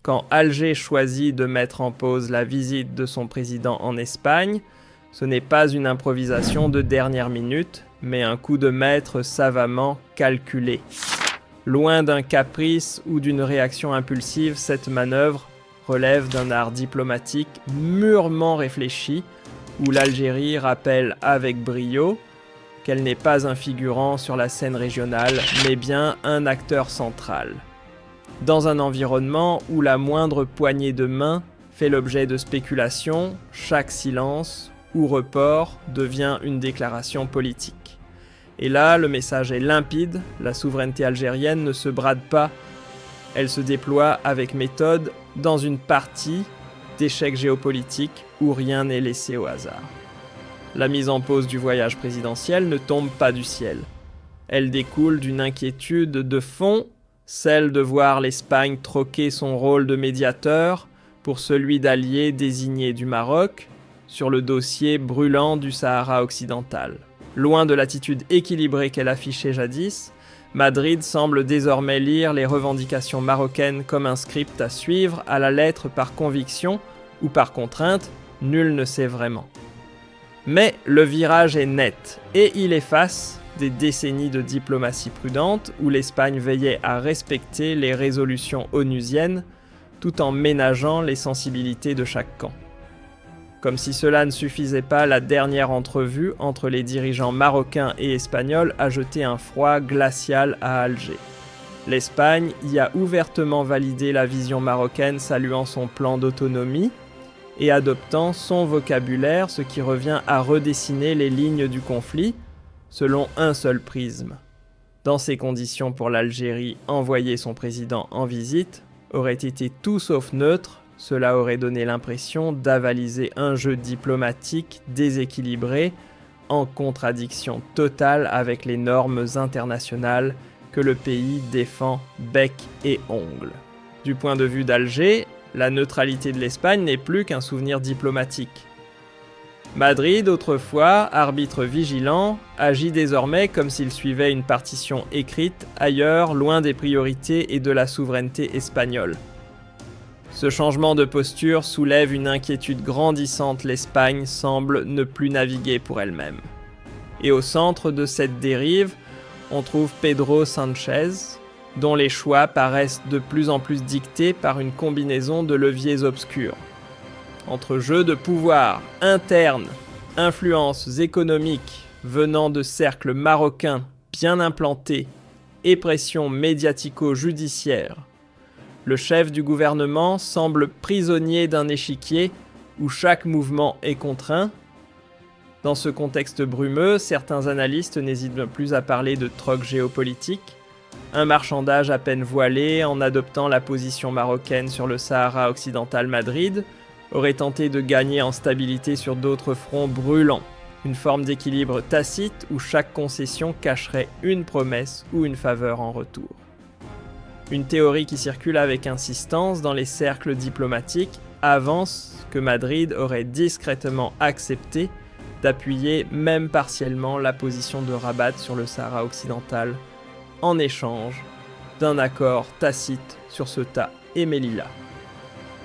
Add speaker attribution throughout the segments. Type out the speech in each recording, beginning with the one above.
Speaker 1: Quand Alger choisit de mettre en pause la visite de son président en Espagne, ce n'est pas une improvisation de dernière minute, mais un coup de maître savamment calculé. Loin d'un caprice ou d'une réaction impulsive, cette manœuvre relève d'un art diplomatique mûrement réfléchi, où l'Algérie rappelle avec brio qu'elle n'est pas un figurant sur la scène régionale, mais bien un acteur central. Dans un environnement où la moindre poignée de main fait l'objet de spéculations, chaque silence ou report devient une déclaration politique. Et là, le message est limpide, la souveraineté algérienne ne se brade pas, elle se déploie avec méthode dans une partie d'échecs géopolitiques où rien n'est laissé au hasard. La mise en pause du voyage présidentiel ne tombe pas du ciel. Elle découle d'une inquiétude de fond, celle de voir l'Espagne troquer son rôle de médiateur pour celui d'allié désigné du Maroc sur le dossier brûlant du Sahara occidental. Loin de l'attitude équilibrée qu'elle affichait jadis, Madrid semble désormais lire les revendications marocaines comme un script à suivre à la lettre par conviction ou par contrainte, nul ne sait vraiment. Mais le virage est net et il efface des décennies de diplomatie prudente où l'Espagne veillait à respecter les résolutions onusiennes tout en ménageant les sensibilités de chaque camp. Comme si cela ne suffisait pas, la dernière entrevue entre les dirigeants marocains et espagnols a jeté un froid glacial à Alger. L'Espagne y a ouvertement validé la vision marocaine, saluant son plan d'autonomie et adoptant son vocabulaire, ce qui revient à redessiner les lignes du conflit selon un seul prisme. Dans ces conditions, pour l'Algérie, envoyer son président en visite aurait été tout sauf neutre. Cela aurait donné l'impression d'avaliser un jeu diplomatique déséquilibré, en contradiction totale avec les normes internationales que le pays défend bec et ongle. Du point de vue d'Alger, la neutralité de l'Espagne n'est plus qu'un souvenir diplomatique. Madrid, autrefois arbitre vigilant, agit désormais comme s'il suivait une partition écrite ailleurs, loin des priorités et de la souveraineté espagnole. Ce changement de posture soulève une inquiétude grandissante, l'Espagne semble ne plus naviguer pour elle-même. Et au centre de cette dérive, on trouve Pedro Sánchez, dont les choix paraissent de plus en plus dictés par une combinaison de leviers obscurs. Entre jeux de pouvoir internes, influences économiques venant de cercles marocains bien implantés et pression médiatico-judiciaire, le chef du gouvernement semble prisonnier d'un échiquier où chaque mouvement est contraint. Dans ce contexte brumeux, certains analystes n'hésitent plus à parler de troc géopolitique, un marchandage à peine voilé en adoptant la position marocaine sur le Sahara occidental. Madrid aurait tenté de gagner en stabilité sur d'autres fronts brûlants, une forme d'équilibre tacite où chaque concession cacherait une promesse ou une faveur en retour. Une théorie qui circule avec insistance dans les cercles diplomatiques avance que Madrid aurait discrètement accepté d'appuyer même partiellement la position de Rabat sur le Sahara occidental en échange d'un accord tacite sur Ceuta et Melilla.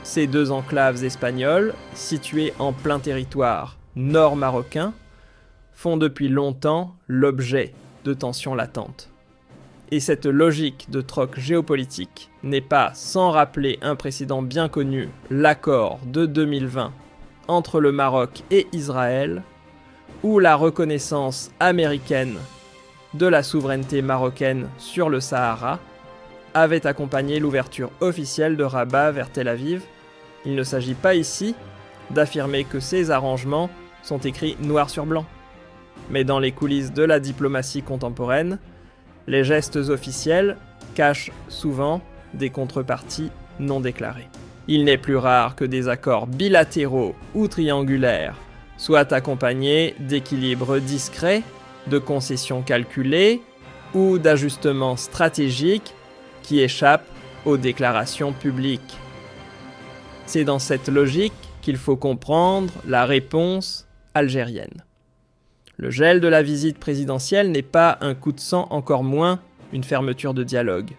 Speaker 1: Ces deux enclaves espagnoles, situées en plein territoire nord-marocain, font depuis longtemps l'objet de tensions latentes. Et cette logique de troc géopolitique n'est pas sans rappeler un précédent bien connu, l'accord de 2020 entre le Maroc et Israël, où la reconnaissance américaine de la souveraineté marocaine sur le Sahara avait accompagné l'ouverture officielle de Rabat vers Tel Aviv. Il ne s'agit pas ici d'affirmer que ces arrangements sont écrits noir sur blanc. Mais dans les coulisses de la diplomatie contemporaine, les gestes officiels cachent souvent des contreparties non déclarées. Il n'est plus rare que des accords bilatéraux ou triangulaires soient accompagnés d'équilibres discrets, de concessions calculées ou d'ajustements stratégiques qui échappent aux déclarations publiques. C'est dans cette logique qu'il faut comprendre la réponse algérienne. Le gel de la visite présidentielle n'est pas un coup de sang, encore moins une fermeture de dialogue.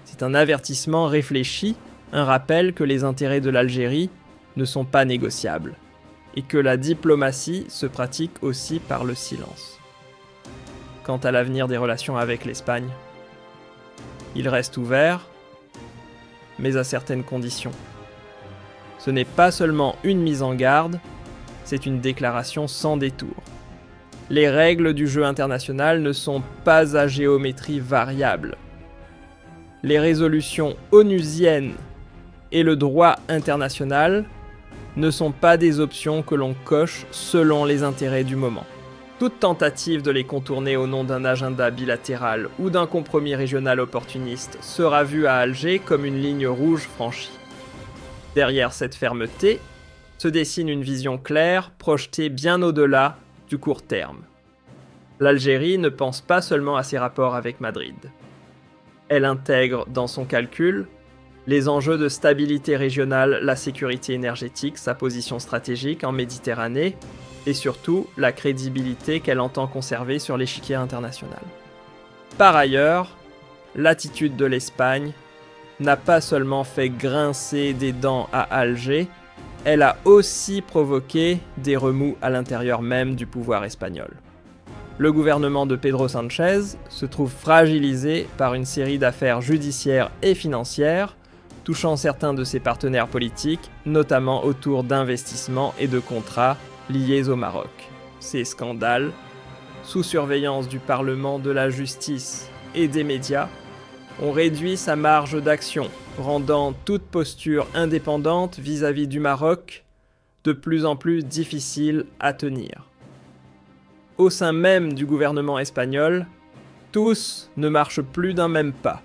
Speaker 1: C'est un avertissement réfléchi Un rappel que les intérêts de l'Algérie ne sont pas négociables, et que la diplomatie se pratique aussi par le silence. Quant à l'avenir des relations avec l'Espagne, il reste ouvert, mais à certaines conditions. Ce n'est pas seulement une mise en garde, c'est une déclaration sans détour. Les règles du jeu international ne sont pas à géométrie variable. Les résolutions onusiennes et le droit international ne sont pas des options que l'on coche selon les intérêts du moment. Toute tentative de les contourner au nom d'un agenda bilatéral ou d'un compromis régional opportuniste sera vue à Alger comme une ligne rouge franchie. Derrière cette fermeté se dessine une vision claire, projetée bien au-delà du court terme. L'Algérie ne pense pas seulement à ses rapports avec Madrid. Elle intègre dans son calcul les enjeux de stabilité régionale, la sécurité énergétique, sa position stratégique en Méditerranée, et surtout la crédibilité qu'elle entend conserver sur l'échiquier international. Par ailleurs, l'attitude de l'Espagne n'a pas seulement fait grincer des dents à Alger, elle a aussi provoqué des remous à l'intérieur même du pouvoir espagnol. Le gouvernement de Pedro Sánchez se trouve fragilisé par une série d'affaires judiciaires et financières touchant certains de ses partenaires politiques, notamment autour d'investissements et de contrats liés au Maroc. Ces scandales, sous surveillance du Parlement, de la justice et des médias, ont réduit sa marge d'action, rendant toute posture indépendante vis-à-vis du Maroc de plus en plus difficile à tenir. Au sein même du gouvernement espagnol, tous ne marchent plus d'un même pas.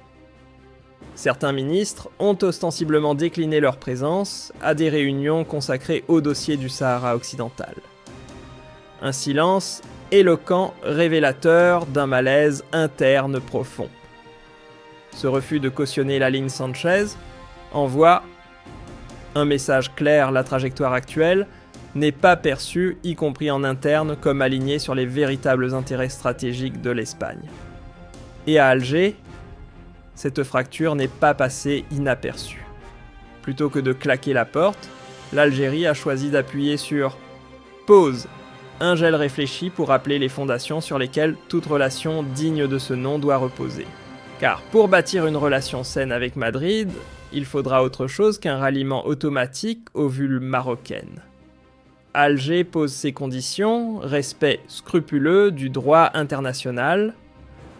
Speaker 1: Certains ministres ont ostensiblement décliné leur présence à des réunions consacrées au dossier du Sahara occidental. Un silence éloquent, révélateur d'un malaise interne profond. Ce refus de cautionner la ligne Sánchez envoie un message clair: la trajectoire actuelle n'est pas perçue, y compris en interne, comme alignée sur les véritables intérêts stratégiques de l'Espagne. Et à Alger, cette fracture n'est pas passée inaperçue. Plutôt que de claquer la porte, l'Algérie a choisi d'appuyer sur pause, un gel réfléchi pour rappeler les fondations sur lesquelles toute relation digne de ce nom doit reposer. Car pour bâtir une relation saine avec Madrid, il faudra autre chose qu'un ralliement automatique aux vulves marocaines. Alger pose ses conditions: respect scrupuleux du droit international,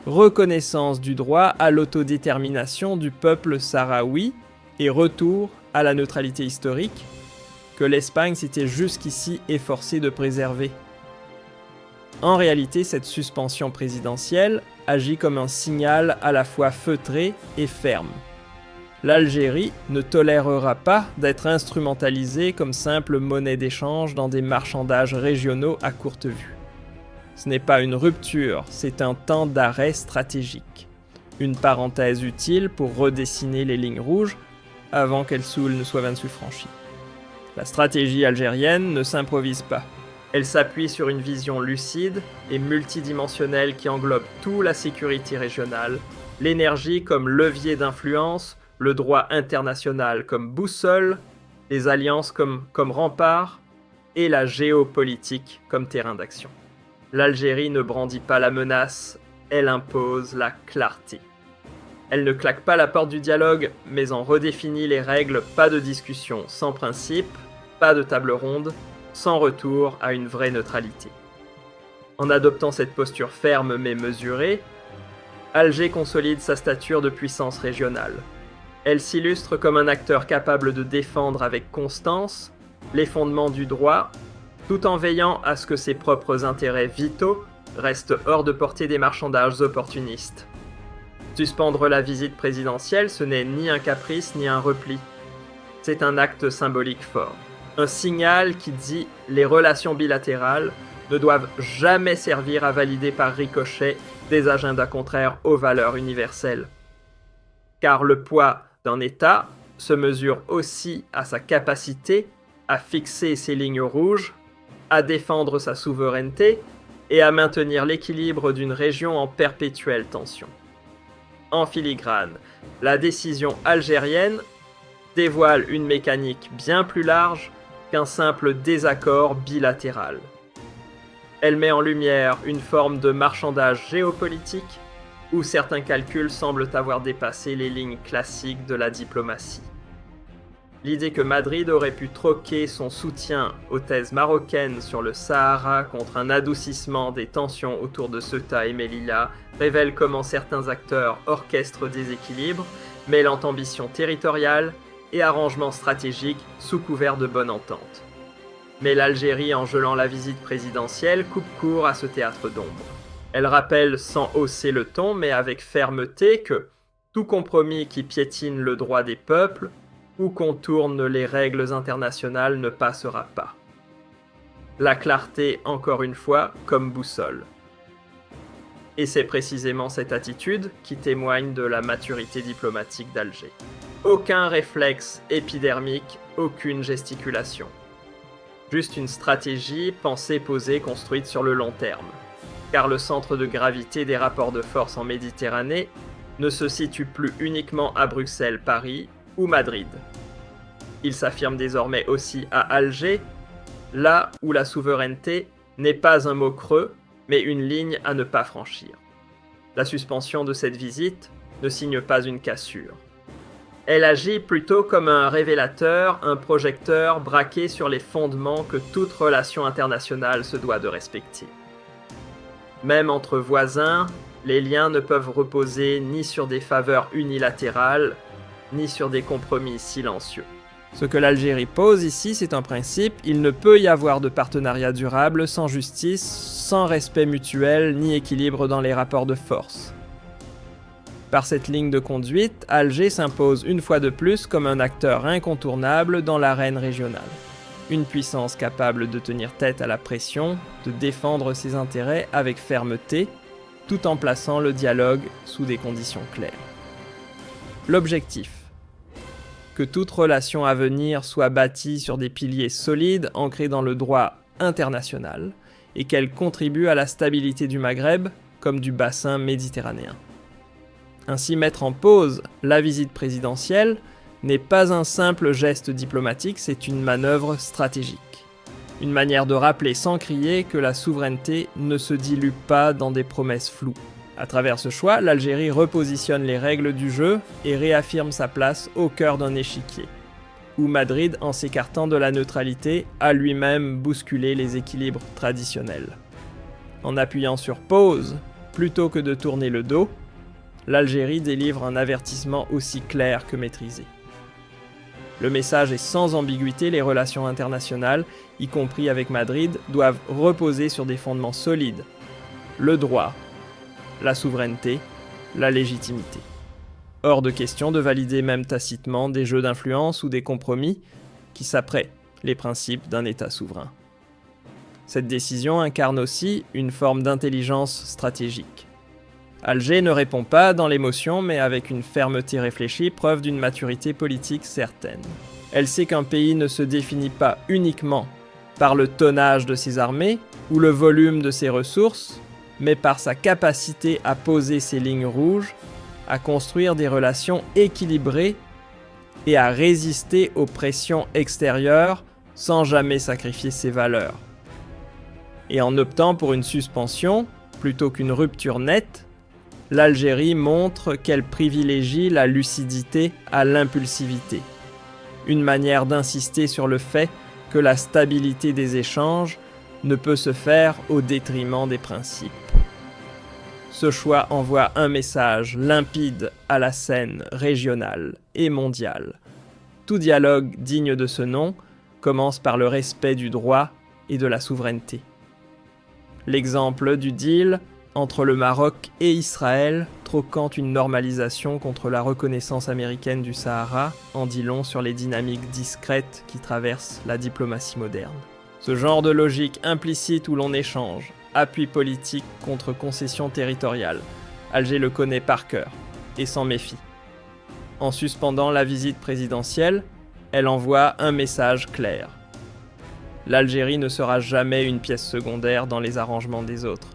Speaker 1: reconnaissance du droit à l'autodétermination du peuple sahraoui et retour à la neutralité historique que l'Espagne s'était jusqu'ici efforcée de préserver. En réalité, cette suspension présidentielle agit comme un signal à la fois feutré et ferme. L'Algérie ne tolérera pas d'être instrumentalisée comme simple monnaie d'échange dans des marchandages régionaux à courte vue. Ce n'est pas une rupture, c'est un temps d'arrêt stratégique. Une parenthèse utile pour redessiner les lignes rouges avant qu'elles ne soient franchies. La stratégie algérienne ne s'improvise pas. Elle s'appuie sur une vision lucide et multidimensionnelle qui englobe toute la sécurité régionale, l'énergie comme levier d'influence, le droit international comme boussole, les alliances comme rempart et la géopolitique comme terrain d'action. L'Algérie ne brandit pas la menace, elle impose la clarté. Elle ne claque pas la porte du dialogue, mais en redéfinit les règles: pas de discussion sans principe, pas de table ronde, sans retour à une vraie neutralité. En adoptant cette posture ferme mais mesurée, Alger consolide sa stature de puissance régionale. Elle s'illustre comme un acteur capable de défendre avec constance les fondements du droit, tout en veillant à ce que ses propres intérêts vitaux restent hors de portée des marchandages opportunistes. Suspendre la visite présidentielle, ce n'est ni un caprice ni un repli. C'est un acte symbolique fort. Un signal qui dit: les relations bilatérales ne doivent jamais servir à valider par ricochet des agendas contraires aux valeurs universelles. Car le poids d'un État se mesure aussi à sa capacité à fixer ses lignes rouges, à défendre sa souveraineté et à maintenir l'équilibre d'une région en perpétuelle tension. En filigrane, la décision algérienne dévoile une mécanique bien plus large qu'un simple désaccord bilatéral. Elle met en lumière une forme de marchandage géopolitique où certains calculs semblent avoir dépassé les lignes classiques de la diplomatie. L'idée que Madrid aurait pu troquer son soutien aux thèses marocaines sur le Sahara contre un adoucissement des tensions autour de Ceuta et Melilla révèle comment certains acteurs orchestrent des équilibres, mêlant ambition territoriale et arrangements stratégiques sous couvert de bonne entente. Mais l'Algérie, en gelant la visite présidentielle, coupe court à ce théâtre d'ombre. Elle rappelle sans hausser le ton, mais avec fermeté, que tout compromis qui piétine le droit des peuples ou contourne les règles internationales ne passera pas. La clarté, encore une fois, comme boussole. Et c'est précisément cette attitude qui témoigne de la maturité diplomatique d'Alger. Aucun réflexe épidermique, aucune gesticulation. Juste une stratégie pensée, posée, construite sur le long terme. Car le centre de gravité des rapports de force en Méditerranée ne se situe plus uniquement à Bruxelles, Paris ou Madrid. Il s'affirme désormais aussi à Alger, là où la souveraineté n'est pas un mot creux, mais une ligne à ne pas franchir. La suspension de cette visite ne signe pas une cassure. Elle agit plutôt comme un révélateur, un projecteur braqué sur les fondements que toute relation internationale se doit de respecter. Même entre voisins, les liens ne peuvent reposer ni sur des faveurs unilatérales, ni sur des compromis silencieux. Ce que l'Algérie pose ici, c'est un principe, il ne peut y avoir de partenariat durable sans justice, sans respect mutuel, ni équilibre dans les rapports de force. Par cette ligne de conduite, Alger s'impose une fois de plus comme un acteur incontournable dans l'arène régionale. Une puissance capable de tenir tête à la pression, de défendre ses intérêts avec fermeté, tout en plaçant le dialogue sous des conditions claires. L'objectif : que toute relation à venir soit bâtie sur des piliers solides ancrés dans le droit international et qu'elle contribue à la stabilité du Maghreb comme du bassin méditerranéen. Ainsi, mettre en pause la visite présidentielle n'est pas un simple geste diplomatique, c'est une manœuvre stratégique. Une manière de rappeler sans crier que la souveraineté ne se dilue pas dans des promesses floues. À travers ce choix, l'Algérie repositionne les règles du jeu et réaffirme sa place au cœur d'un échiquier, où Madrid, en s'écartant de la neutralité, a lui-même bousculé les équilibres traditionnels. En appuyant sur pause, plutôt que de tourner le dos, l'Algérie délivre un avertissement aussi clair que maîtrisé. Le message est sans ambiguïté, les relations internationales, y compris avec Madrid, doivent reposer sur des fondements solides. Le droit, la souveraineté, la légitimité. Hors de question de valider même tacitement des jeux d'influence ou des compromis qui s'apprêtent les principes d'un État souverain. Cette décision incarne aussi une forme d'intelligence stratégique. Alger ne répond pas dans l'émotion, mais avec une fermeté réfléchie, preuve d'une maturité politique certaine. Elle sait qu'un pays ne se définit pas uniquement par le tonnage de ses armées ou le volume de ses ressources, mais par sa capacité à poser ses lignes rouges, à construire des relations équilibrées et à résister aux pressions extérieures sans jamais sacrifier ses valeurs. Et en optant pour une suspension, plutôt qu'une rupture nette, l'Algérie montre qu'elle privilégie la lucidité à l'impulsivité. Une manière d'insister sur le fait que la stabilité des échanges ne peut se faire au détriment des principes. Ce choix envoie un message limpide à la scène régionale et mondiale. Tout dialogue digne de ce nom commence par le respect du droit et de la souveraineté. L'exemple du deal entre le Maroc et Israël, troquant une normalisation contre la reconnaissance américaine du Sahara, en dit long sur les dynamiques discrètes qui traversent la diplomatie moderne. Ce genre de logique implicite où l'on échange, appui politique contre concession territoriale, Alger le connaît par cœur et s'en méfie. En suspendant la visite présidentielle, elle envoie un message clair. L'Algérie ne sera jamais une pièce secondaire dans les arrangements des autres.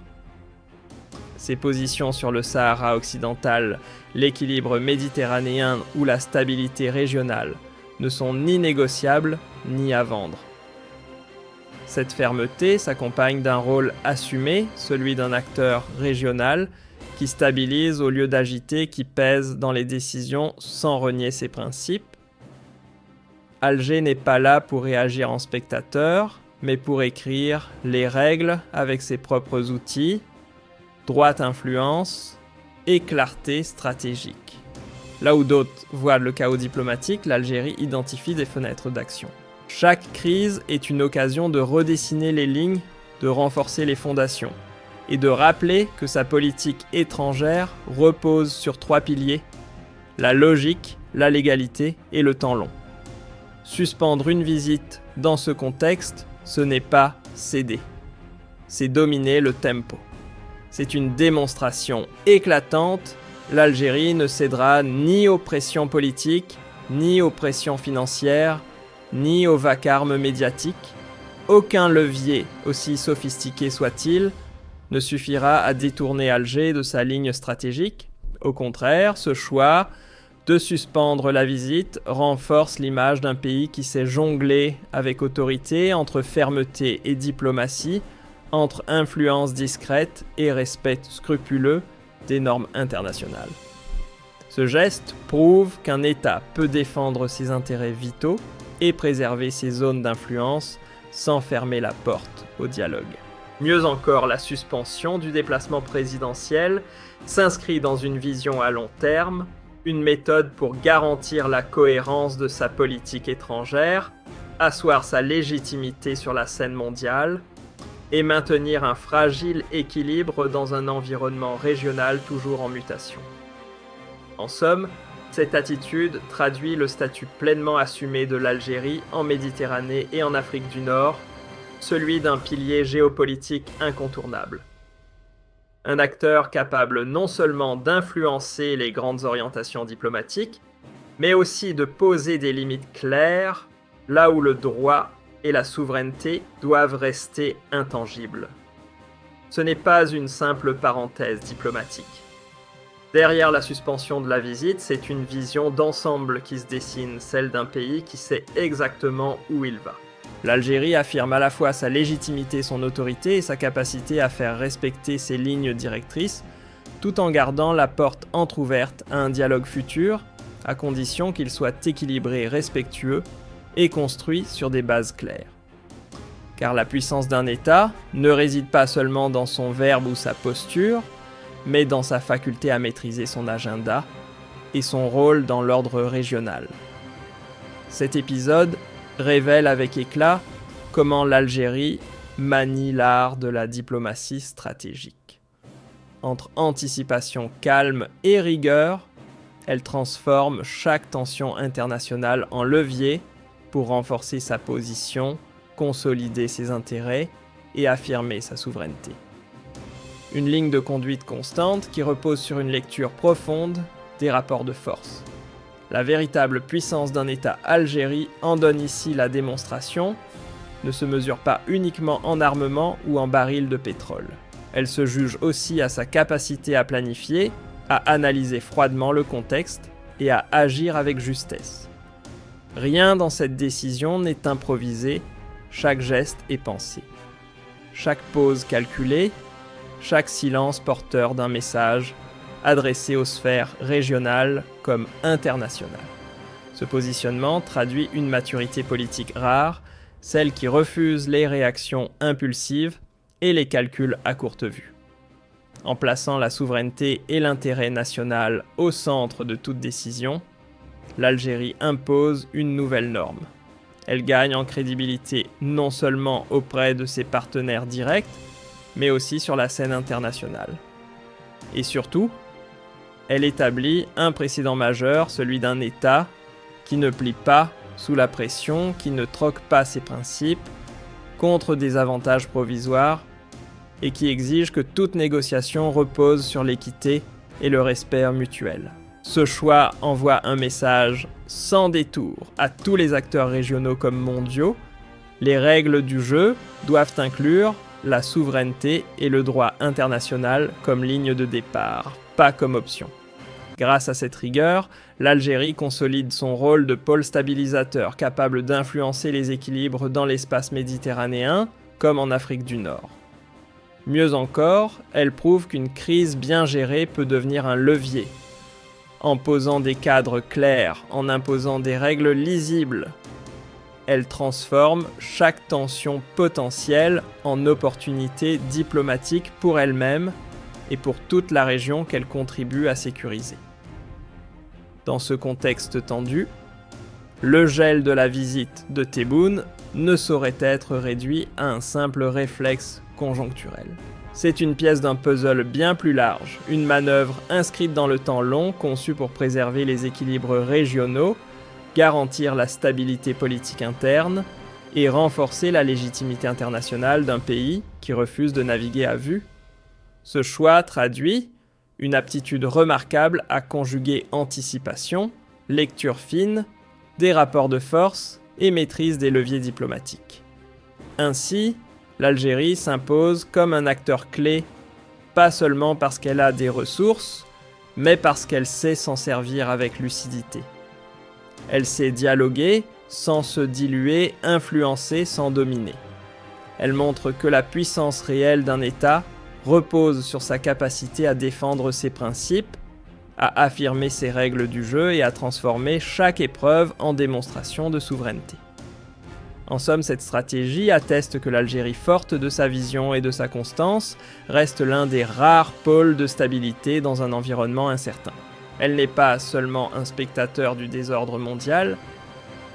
Speaker 1: Ses positions sur le Sahara occidental, l'équilibre méditerranéen ou la stabilité régionale ne sont ni négociables ni à vendre. Cette fermeté s'accompagne d'un rôle assumé, celui d'un acteur régional qui stabilise au lieu d'agiter, qui pèse dans les décisions sans renier ses principes. Alger n'est pas là pour réagir en spectateur, mais pour écrire les règles avec ses propres outils, droite influence et clarté stratégique. Là où d'autres voient le chaos diplomatique, l'Algérie identifie des fenêtres d'action. Chaque crise est une occasion de redessiner les lignes, de renforcer les fondations, et de rappeler que sa politique étrangère repose sur 3 piliers, la logique, la légalité et le temps long. Suspendre une visite dans ce contexte, ce n'est pas céder, c'est dominer le tempo. C'est une démonstration éclatante, l'Algérie ne cédera ni aux pressions politiques, ni aux pressions financières, ni au vacarme médiatique. Aucun levier, aussi sophistiqué soit-il, ne suffira à détourner Alger de sa ligne stratégique. Au contraire, ce choix de suspendre la visite renforce l'image d'un pays qui sait jongler avec autorité entre fermeté et diplomatie, entre influence discrète et respect scrupuleux des normes internationales. Ce geste prouve qu'un État peut défendre ses intérêts vitaux et préserver ses zones d'influence sans fermer la porte au dialogue. Mieux encore, la suspension du déplacement présidentiel s'inscrit dans une vision à long terme, une méthode pour garantir la cohérence de sa politique étrangère, asseoir sa légitimité sur la scène mondiale et maintenir un fragile équilibre dans un environnement régional toujours en mutation. En somme, cette attitude traduit le statut pleinement assumé de l'Algérie en Méditerranée et en Afrique du Nord, celui d'un pilier géopolitique incontournable. Un acteur capable non seulement d'influencer les grandes orientations diplomatiques, mais aussi de poser des limites claires, là où le droit et la souveraineté doivent rester intangibles. Ce n'est pas une simple parenthèse diplomatique. Derrière la suspension de la visite, c'est une vision d'ensemble qui se dessine, celle d'un pays qui sait exactement où il va. L'Algérie affirme à la fois sa légitimité, son autorité et sa capacité à faire respecter ses lignes directrices, tout en gardant la porte entrouverte à un dialogue futur, à condition qu'il soit équilibré, respectueux et construit sur des bases claires. Car la puissance d'un État ne réside pas seulement dans son verbe ou sa posture, mais dans sa faculté à maîtriser son agenda et son rôle dans l'ordre régional. Cet épisode révèle avec éclat comment l'Algérie manie l'art de la diplomatie stratégique. Entre anticipation calme et rigueur, elle transforme chaque tension internationale en levier pour renforcer sa position, consolider ses intérêts et affirmer sa souveraineté. Une ligne de conduite constante qui repose sur une lecture profonde des rapports de force. La véritable puissance d'un État Algérie en donne ici la démonstration, ne se mesure pas uniquement en armement ou en barils de pétrole. Elle se juge aussi à sa capacité à planifier, à analyser froidement le contexte et à agir avec justesse. Rien dans cette décision n'est improvisé, chaque geste est pensé. Chaque pause calculée, chaque silence porteur d'un message adressé aux sphères régionales comme internationales. Ce positionnement traduit une maturité politique rare, celle qui refuse les réactions impulsives et les calculs à courte vue. En plaçant la souveraineté et l'intérêt national au centre de toute décision, l'Algérie impose une nouvelle norme. Elle gagne en crédibilité non seulement auprès de ses partenaires directs, mais aussi sur la scène internationale. Et surtout, elle établit un précédent majeur, celui d'un État qui ne plie pas sous la pression, qui ne troque pas ses principes contre des avantages provisoires et qui exige que toute négociation repose sur l'équité et le respect mutuel. Ce choix envoie un message sans détour à tous les acteurs régionaux comme mondiaux. Les règles du jeu doivent inclure la souveraineté et le droit international comme ligne de départ, pas comme option. Grâce à cette rigueur, l'Algérie consolide son rôle de pôle stabilisateur, capable d'influencer les équilibres dans l'espace méditerranéen, comme en Afrique du Nord. Mieux encore, elle prouve qu'une crise bien gérée peut devenir un levier. En posant des cadres clairs, en imposant des règles lisibles, elle transforme chaque tension potentielle en opportunité diplomatique pour elle-même et pour toute la région qu'elle contribue à sécuriser. Dans ce contexte tendu, le gel de la visite de Tebboune ne saurait être réduit à un simple réflexe conjoncturel. C'est une pièce d'un puzzle bien plus large, une manœuvre inscrite dans le temps long conçue pour préserver les équilibres régionaux, garantir la stabilité politique interne et renforcer la légitimité internationale d'un pays qui refuse de naviguer à vue. Ce choix traduit une aptitude remarquable à conjuguer anticipation, lecture fine, des rapports de force et maîtrise des leviers diplomatiques. Ainsi, l'Algérie s'impose comme un acteur clé, pas seulement parce qu'elle a des ressources, mais parce qu'elle sait s'en servir avec lucidité. Elle sait dialoguer sans se diluer, influencer sans dominer. Elle montre que la puissance réelle d'un État repose sur sa capacité à défendre ses principes, à affirmer ses règles du jeu et à transformer chaque épreuve en démonstration de souveraineté. En somme, cette stratégie atteste que l'Algérie, forte de sa vision et de sa constance, reste l'un des rares pôles de stabilité dans un environnement incertain. Elle n'est pas seulement un spectateur du désordre mondial,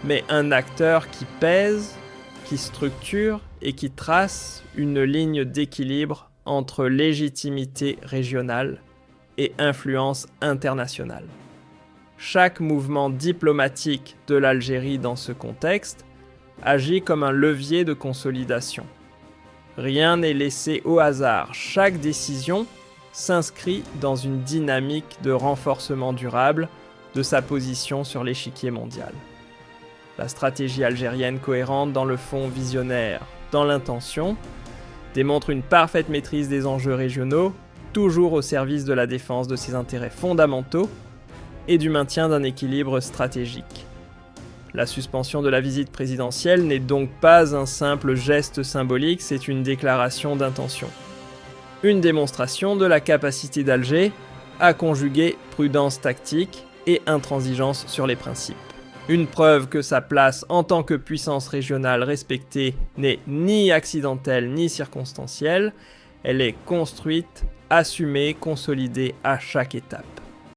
Speaker 1: mais un acteur qui pèse, qui structure et qui trace une ligne d'équilibre entre légitimité régionale et influence internationale. Chaque mouvement diplomatique de l'Algérie dans ce contexte agit comme un levier de consolidation. Rien n'est laissé au hasard, chaque décision s'inscrit dans une dynamique de renforcement durable de sa position sur l'échiquier mondial. La stratégie algérienne cohérente dans le fond visionnaire, dans l'intention, démontre une parfaite maîtrise des enjeux régionaux, toujours au service de la défense de ses intérêts fondamentaux et du maintien d'un équilibre stratégique. La suspension de la visite présidentielle n'est donc pas un simple geste symbolique, c'est une déclaration d'intention. Une démonstration de la capacité d'Alger à conjuguer prudence tactique et intransigeance sur les principes. Une preuve que sa place en tant que puissance régionale respectée n'est ni accidentelle ni circonstancielle, elle est construite, assumée, consolidée à chaque étape.